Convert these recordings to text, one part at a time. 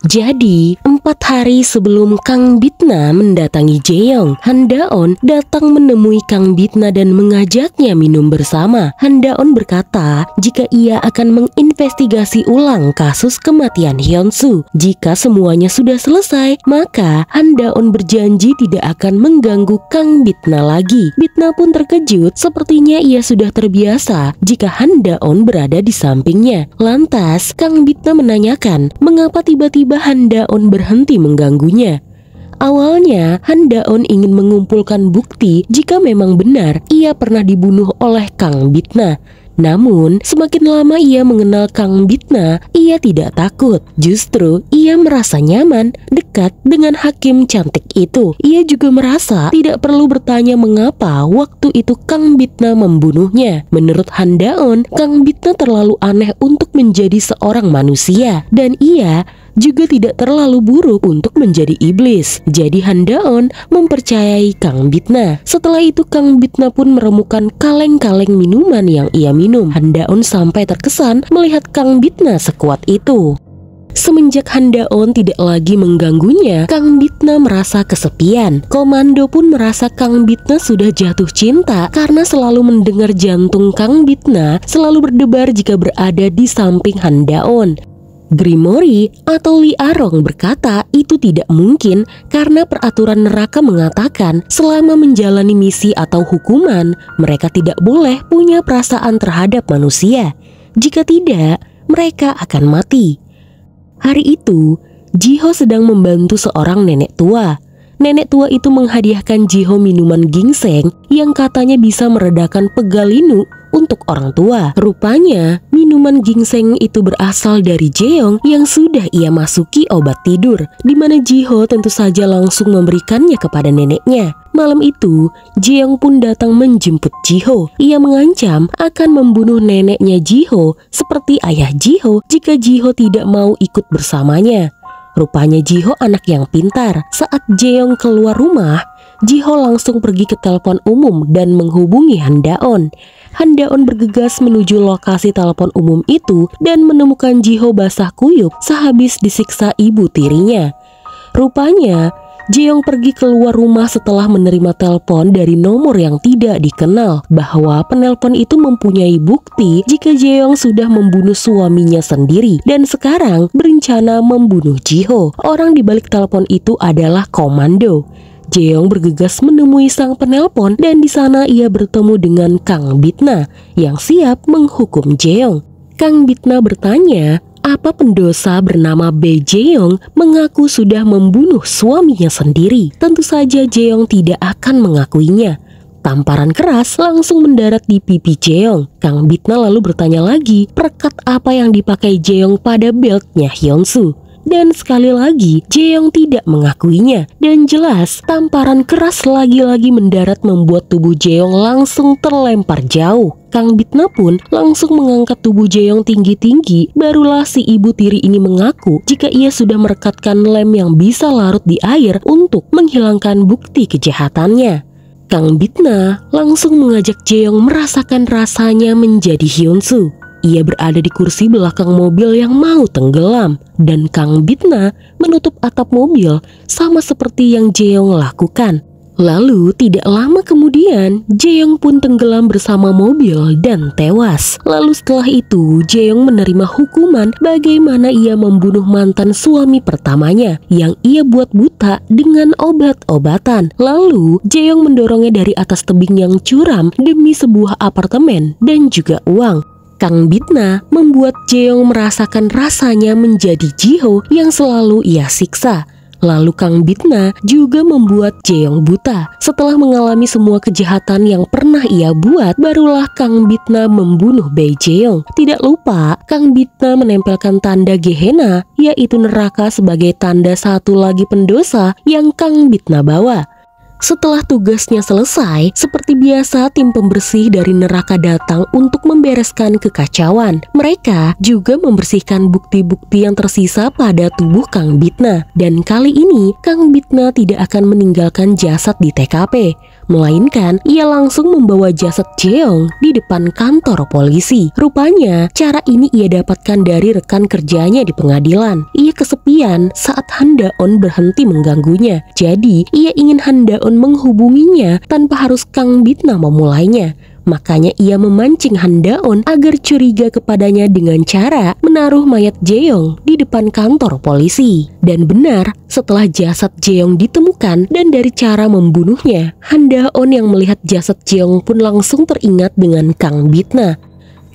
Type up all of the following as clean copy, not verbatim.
Jadi, 4 hari sebelum Kang Bitna mendatangi Jaeyoung, Han Daon datang menemui Kang Bitna dan mengajaknya minum bersama. Han Daon berkata jika ia akan menginvestigasi ulang kasus kematian Hyunsu. Jika semuanya sudah selesai, maka Han Daon berjanji tidak akan mengganggu Kang Bitna lagi. Bitna pun terkejut, sepertinya ia sudah terbiasa jika Han Daon berada di sampingnya. Lantas, Kang Bitna menanyakan mengapa tiba-tiba Han Daon berhenti mengganggunya. Awalnya, Han Daon ingin mengumpulkan bukti jika memang benar ia pernah dibunuh oleh Kang Bitna. Namun, semakin lama ia mengenal Kang Bitna, ia tidak takut. Justru, ia merasa nyaman dekat dengan hakim cantik itu. Ia juga merasa tidak perlu bertanya mengapa waktu itu Kang Bitna membunuhnya. Menurut Han Daon, Kang Bitna terlalu aneh untuk menjadi seorang manusia. Dan ia juga tidak terlalu buruk untuk menjadi iblis. Jadi Han Daon mempercayai Kang Bitna. Setelah itu Kang Bitna pun meremukan kaleng-kaleng minuman yang ia minum. Han Daon sampai terkesan melihat Kang Bitna sekuat itu. Semenjak Han Daon tidak lagi mengganggunya, Kang Bitna merasa kesepian. Komando pun merasa Kang Bitna sudah jatuh cinta karena selalu mendengar jantung Kang Bitna selalu berdebar jika berada di samping Han Daon. Grimori atau Lee Arong berkata itu tidak mungkin karena peraturan neraka mengatakan selama menjalani misi atau hukuman, mereka tidak boleh punya perasaan terhadap manusia. Jika tidak, mereka akan mati. Hari itu, Jiho sedang membantu seorang nenek tua. Nenek tua itu menghadiahkan Jiho minuman ginseng yang katanya bisa meredakan pegal linu untuk orang tua. Rupanya, minuman ginseng itu berasal dari Jaeyoung yang sudah ia masuki obat tidur, di mana Jiho tentu saja langsung memberikannya kepada neneknya. Malam itu, Jaeyoung pun datang menjemput Jiho. Ia mengancam akan membunuh neneknya Jiho seperti ayah Jiho jika Jiho tidak mau ikut bersamanya. Rupanya Jiho anak yang pintar. Saat Jaeyoung keluar rumah, Jiho langsung pergi ke telepon umum dan menghubungi Han Daon. Han Daon bergegas menuju lokasi telepon umum itu dan menemukan Jiho basah kuyup sehabis disiksa ibu tirinya. Rupanya, Jaeyoung pergi keluar rumah setelah menerima telepon dari nomor yang tidak dikenal bahwa penelpon itu mempunyai bukti jika Jaeyoung sudah membunuh suaminya sendiri dan sekarang berencana membunuh Jiho. Orang di balik telepon itu adalah komando. Jaeyoung bergegas menemui sang penelpon dan di sana ia bertemu dengan Kang Bitna yang siap menghukum Jaeyoung. Kang Bitna bertanya, apa pendosa bernama Bae Jaeyoung mengaku sudah membunuh suaminya sendiri? Tentu saja Jaeyoung tidak akan mengakuinya. Tamparan keras langsung mendarat di pipi Jaeyoung. Kang Bitna lalu bertanya lagi, perekat apa yang dipakai Jaeyoung pada beltnya Hyunsu? Dan sekali lagi Jaeyoung tidak mengakuinya. Dan jelas tamparan keras lagi-lagi mendarat membuat tubuh Jaeyoung langsung terlempar jauh. Kang Bitna pun langsung mengangkat tubuh Jaeyoung tinggi-tinggi. Barulah si ibu tiri ini mengaku jika ia sudah merekatkan lem yang bisa larut di air untuk menghilangkan bukti kejahatannya. Kang Bitna langsung mengajak Jaeyoung merasakan rasanya menjadi Hyunsu. Ia berada di kursi belakang mobil yang mau tenggelam dan Kang Bitna menutup atap mobil sama seperti yang Jaeyoung lakukan. Lalu tidak lama kemudian Jaeyoung pun tenggelam bersama mobil dan tewas. Lalu setelah itu Jaeyoung menerima hukuman bagaimana ia membunuh mantan suami pertamanya yang ia buat buta dengan obat-obatan. Lalu Jaeyoung mendorongnya dari atas tebing yang curam demi sebuah apartemen dan juga uang. Kang Bitna membuat Jaeyoung merasakan rasanya menjadi Jiho yang selalu ia siksa. Lalu Kang Bitna juga membuat Jaeyoung buta. Setelah mengalami semua kejahatan yang pernah ia buat, barulah Kang Bitna membunuh Bae Jaeyoung. Tidak lupa, Kang Bitna menempelkan tanda Gehenna, yaitu neraka sebagai tanda satu lagi pendosa yang Kang Bitna bawa. Setelah tugasnya selesai, seperti biasa tim pembersih dari neraka datang untuk membereskan kekacauan. Mereka juga membersihkan bukti-bukti yang tersisa pada tubuh Kang Bitna. Dan kali ini, Kang Bitna tidak akan meninggalkan jasad di TKP, melainkan ia langsung membawa jasad Jeong di depan kantor polisi. Rupanya, cara ini ia dapatkan dari rekan kerjanya di pengadilan. Ia kesepian saat Han Da-on berhenti mengganggunya. Jadi, ia ingin Han Da-on menghubunginya tanpa harus Kang Bitna memulainya. Makanya ia memancing Han Da-on agar curiga kepadanya dengan cara menaruh mayat Jeong di depan kantor polisi. Dan benar, setelah jasad Jeong ditemukan dan dari cara membunuhnya, Han Da-on yang melihat jasad Jeong pun langsung teringat dengan Kang Bitna.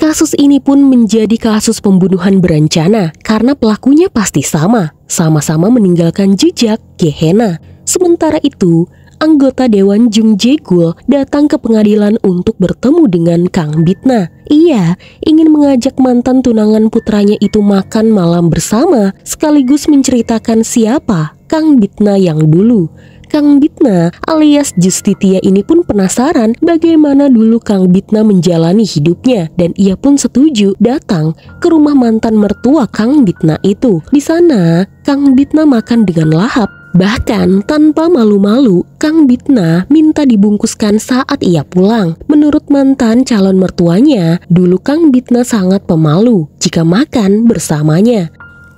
Kasus ini pun menjadi kasus pembunuhan berencana karena pelakunya pasti sama-sama meninggalkan jejak Gehenna. Sementara itu, anggota Dewan Jung Jae-gul datang ke pengadilan untuk bertemu dengan Kang Bitna. Ia ingin mengajak mantan tunangan putranya itu makan malam bersama, sekaligus menceritakan siapa Kang Bitna yang dulu. Kang Bitna alias Justitia ini pun penasaran bagaimana dulu Kang Bitna menjalani hidupnya, dan ia pun setuju datang ke rumah mantan mertua Kang Bitna itu. Di sana, Kang Bitna makan dengan lahap. Bahkan tanpa malu-malu, Kang Bitna minta dibungkuskan saat ia pulang. Menurut mantan calon mertuanya, dulu Kang Bitna sangat pemalu jika makan bersamanya.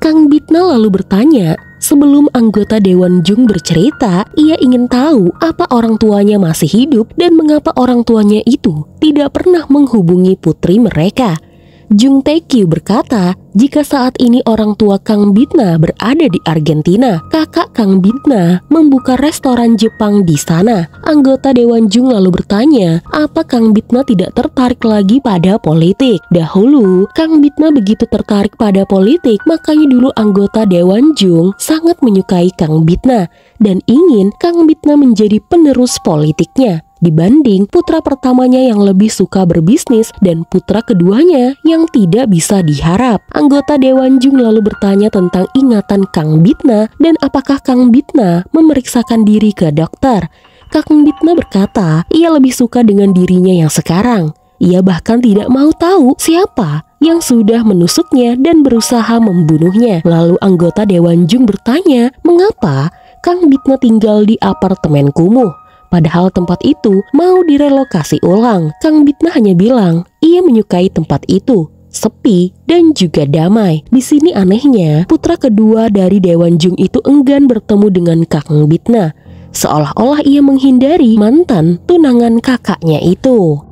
Kang Bitna lalu bertanya, sebelum anggota Dewan Jung bercerita, ia ingin tahu apa orang tuanya masih hidup dan mengapa orang tuanya itu tidak pernah menghubungi putri mereka. Jung Tae-kyu berkata, jika saat ini orang tua Kang Bitna berada di Argentina, kakak Kang Bitna membuka restoran Jepang di sana. Anggota Dewan Jung lalu bertanya, apa Kang Bitna tidak tertarik lagi pada politik? Dahulu, Kang Bitna begitu tertarik pada politik, makanya dulu anggota Dewan Jung sangat menyukai Kang Bitna dan ingin Kang Bitna menjadi penerus politiknya, dibanding putra pertamanya yang lebih suka berbisnis dan putra keduanya yang tidak bisa diharap. Anggota Dewan Jung lalu bertanya tentang ingatan Kang Bitna dan apakah Kang Bitna memeriksakan diri ke dokter. Kang Bitna berkata ia lebih suka dengan dirinya yang sekarang. Ia bahkan tidak mau tahu siapa yang sudah menusuknya dan berusaha membunuhnya. Lalu anggota Dewan Jung bertanya, mengapa Kang Bitna tinggal di apartemen kumuh? Padahal tempat itu mau direlokasi ulang. Kang Bitna hanya bilang ia menyukai tempat itu, sepi dan juga damai. Di sini anehnya, putra kedua dari Dewan Jung itu enggan bertemu dengan Kang Bitna, seolah-olah ia menghindari mantan tunangan kakaknya itu.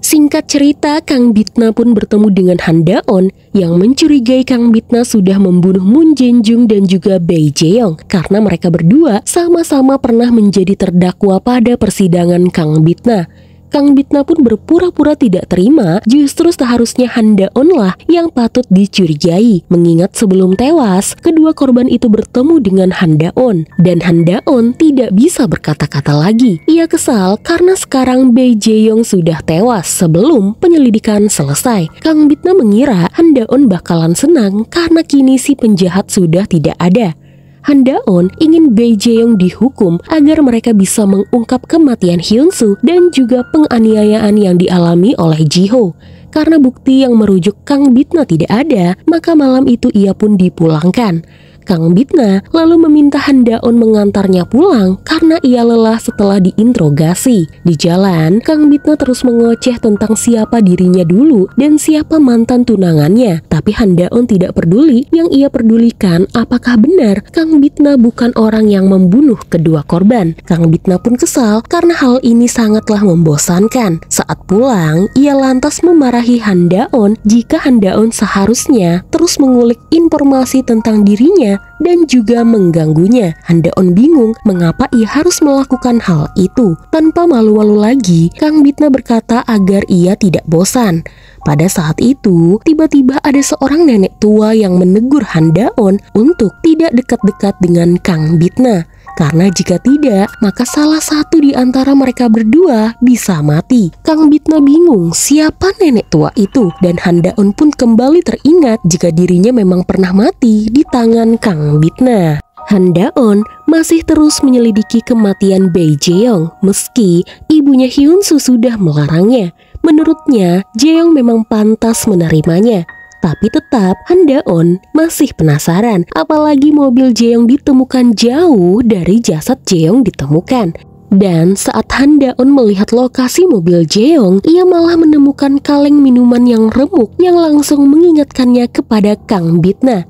Singkat cerita, Kang Bitna pun bertemu dengan Han Da-on yang mencurigai Kang Bitna sudah membunuh Moon Jae-jung dan juga Bae Jeong karena mereka berdua sama-sama pernah menjadi terdakwa pada persidangan Kang Bitna. Kang Bitna pun berpura-pura tidak terima, justru seharusnya Han Da-on lah yang patut dicurigai. Mengingat sebelum tewas, kedua korban itu bertemu dengan Han Da-on, dan Han Da-on tidak bisa berkata-kata lagi. Ia kesal karena sekarang Bae Jeong sudah tewas sebelum penyelidikan selesai. Kang Bitna mengira Han Da-on bakalan senang karena kini si penjahat sudah tidak ada. Han Da-on ingin Bae Jeong dihukum agar mereka bisa mengungkap kematian Hyun-soo dan juga penganiayaan yang dialami oleh Ji-ho. Karena bukti yang merujuk Kang Bitna tidak ada, maka malam itu ia pun dipulangkan. Kang Bitna lalu meminta Han Da-on mengantarnya pulang karena ia lelah setelah diinterogasi. Di jalan, Kang Bitna terus mengoceh tentang siapa dirinya dulu dan siapa mantan tunangannya. Tapi Han Da-on tidak peduli, yang ia pedulikan apakah benar Kang Bitna bukan orang yang membunuh kedua korban. Kang Bitna pun kesal karena hal ini sangatlah membosankan. Saat pulang, ia lantas memarahi Han Da-on jika Han Da-on seharusnya terus mengulik informasi tentang dirinya dan juga mengganggunya. Han Da-on bingung mengapa ia harus melakukan hal itu. Tanpa malu-malu lagi, Kang Bitna berkata agar ia tidak bosan. Pada saat itu, tiba-tiba ada seorang nenek tua yang menegur Han Da-on untuk tidak dekat-dekat dengan Kang Bitna. Karena jika tidak, maka salah satu di antara mereka berdua bisa mati. Kang Bitna bingung siapa nenek tua itu, dan Han Da-on pun kembali teringat jika dirinya memang pernah mati di tangan Kang Bitna. Han Da-on masih terus menyelidiki kematian Bae Jeong meski ibunya Hyunsu sudah melarangnya. Menurutnya, Jeong memang pantas menerimanya. Tapi tetap Han Da-on masih penasaran, apalagi mobil Jeong ditemukan jauh dari jasad Jeong ditemukan. Dan saat Han Da-on melihat lokasi mobil Jeong, ia malah menemukan kaleng minuman yang remuk yang langsung mengingatkannya kepada Kang Bitna.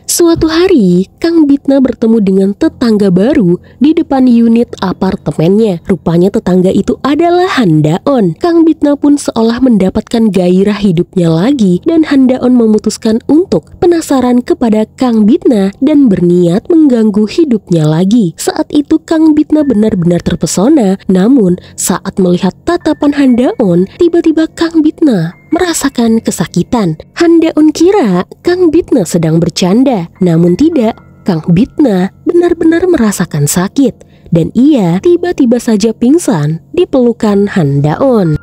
Suatu hari, Kang Bitna bertemu dengan tetangga baru di depan unit apartemennya. Rupanya tetangga itu adalah Han Da-on. Kang Bitna pun seolah mendapatkan gairah hidupnya lagi dan Han Da-on memutuskan untuk penasaran kepada Kang Bitna dan berniat mengganggu hidupnya lagi. Saat itu Kang Bitna benar-benar terpesona, namun saat melihat tatapan Han Da-on, tiba-tiba Kang Bitna merasakan kesakitan. Han Da-on kira Kang Bitna sedang bercanda, namun tidak. Kang Bitna benar-benar merasakan sakit dan ia tiba-tiba saja pingsan di pelukan Han Da-on.